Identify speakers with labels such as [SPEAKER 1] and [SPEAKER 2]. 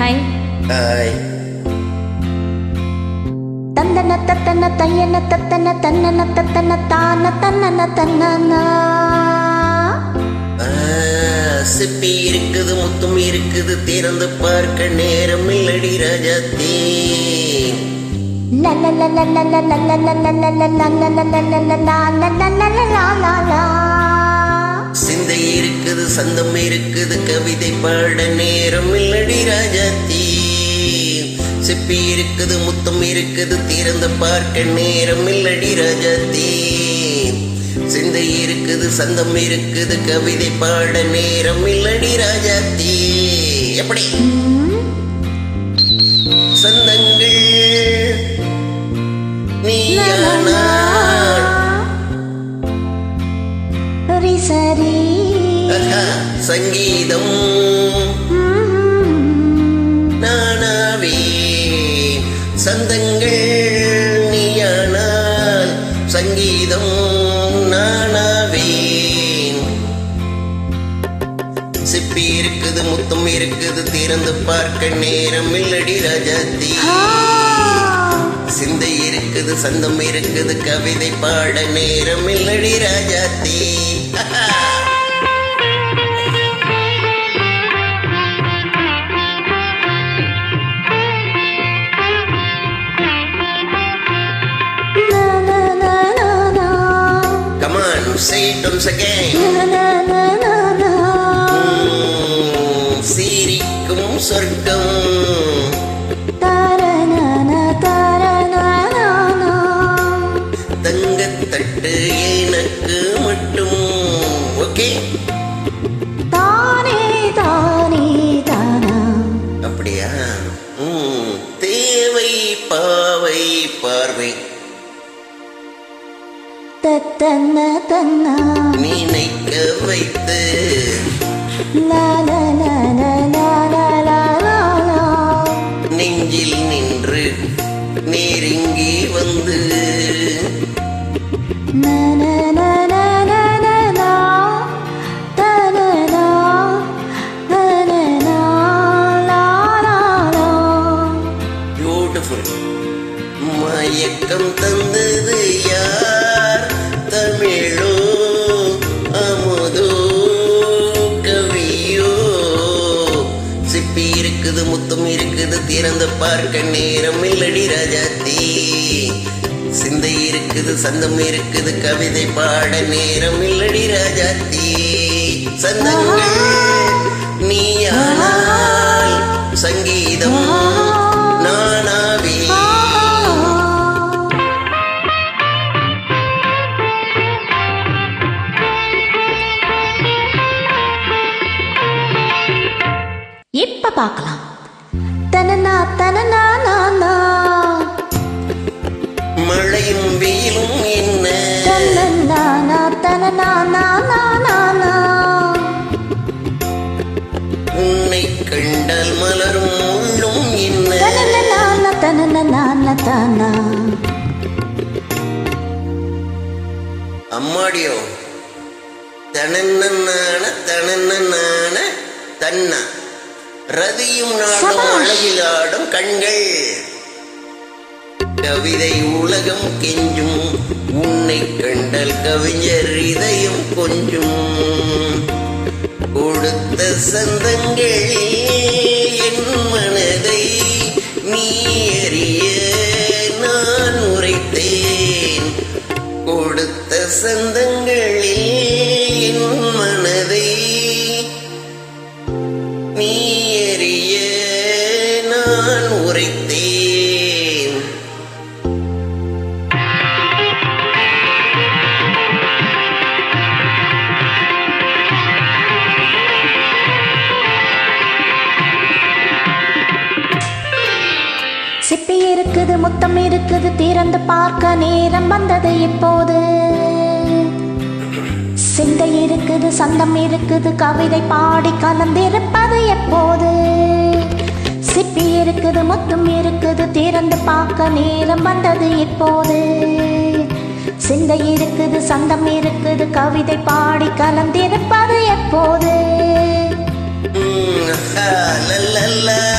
[SPEAKER 1] Hi.
[SPEAKER 2] Hi.
[SPEAKER 1] தந்தன தத்தன தையன தத்தன தன்னன தத்தன தான தன்னன தன்னனா.
[SPEAKER 2] சிப்பி இருக்குது, முத்தும் இருக்குது, திறந்து பார்க்க நேரம் இல்லடி ராஜாத்தே. சிந்தை இருக்குது, சந்தம் இருக்குது, கவிதை பாட நேரம் இல்லடி ராஜாத்தே. சிப்பி இருக்குது, முத்தம் இருக்குது, திறந்து பார்க்க நேரம் இல்லடி ராஜாத்தே. சிந்தை இருக்குது, சந்தம் இருக்குது, கவிதை பாட நேரம் இல்லடி ராஜாத்தே. எப்படி சந்தங்கள் நீயானா
[SPEAKER 1] சரி
[SPEAKER 2] சங்கீதம் நானாவே. சந்தங்கள் நீயானால் சங்கீதம் நானாவே. சிப்பி இருக்குது, முத்தம் இருக்குது, திறந்து பார்க்க நேரம் இல்லடி ராஜாத்தி. சிந்தை இருக்குது, சந்தம் இருக்குது, கவிதை பாட நேரம் இல்லடி Rajathi. Come on, say it once again. சிரிக்கும் சொர்க்கம் தங்கத்தட்டு எனக்கு மட்டும். ஓகே,
[SPEAKER 1] தானே தானே தானா.
[SPEAKER 2] அப்படியா? தேவை பாவை பார்வை
[SPEAKER 1] தத்தன்ன தன்னா
[SPEAKER 2] நினைக்க வைத்து நெஞ்சில் நின்று நெருங்கி வந்து பியூட்டிஃபுல். மயக்கம் தந்தது யார்? தமிழோ அமுதோ கவியோ? சிப்பி இருக்குது, முத்தம் இருக்குது, திறந்து பார்க்க நேரம் இல்லடி ராஜாத்தி. சிந்தை இருக்குது, சந்தம் இருக்குது, கவிதை பாட நேரம் இல்லடி ராஜாத்தி. சந்தங்கள் நீயானால் சங்கீதம் நானாவே.
[SPEAKER 1] இப்ப பார்க்கலாம். தனனா தனனா நானா
[SPEAKER 2] மழையும் வெயிலும் என்ன
[SPEAKER 1] தனனா தனனா நானா நானா.
[SPEAKER 2] உன்னை கண்டால் மலரும் முள்ளும் என்ன
[SPEAKER 1] தனனா தனனா தானா.
[SPEAKER 2] அம்மாடியோ. தனன்னான தனன்னான தன்னா ரதியும் நாடும் அழகிலாடும் கண்கள். கவிதை உலகம் கெஞ்சும், உன்னை கண்டால் கவிஞர் இதயம் கொஞ்சும். கொடுத்த சந்தங்கள் என் மனதை நீ அறிய நான் உரைத்தேன். கொடுத்த சந்தங்களில் என் மனதை நீ அறிய நான் உரைத்தேன்.
[SPEAKER 1] சிப்பி இருக்குது, முத்தம் இருக்குது, திறந்து பார்க்க நேரம் வந்தது இப்போது. சிந்தை இருக்குது, சந்தம் இருக்குது, கவிதை பாடி கலந்திருப்பது எப்போது. சிப்பி இருக்குது, முத்தம் இருக்குது, திறந்து பார்க்க நேரம் வந்தது இப்போது. சிந்தை இருக்குது, சந்தம் இருக்குது, கவிதை பாடி கலந்திருப்பது எப்போது.
[SPEAKER 2] la la la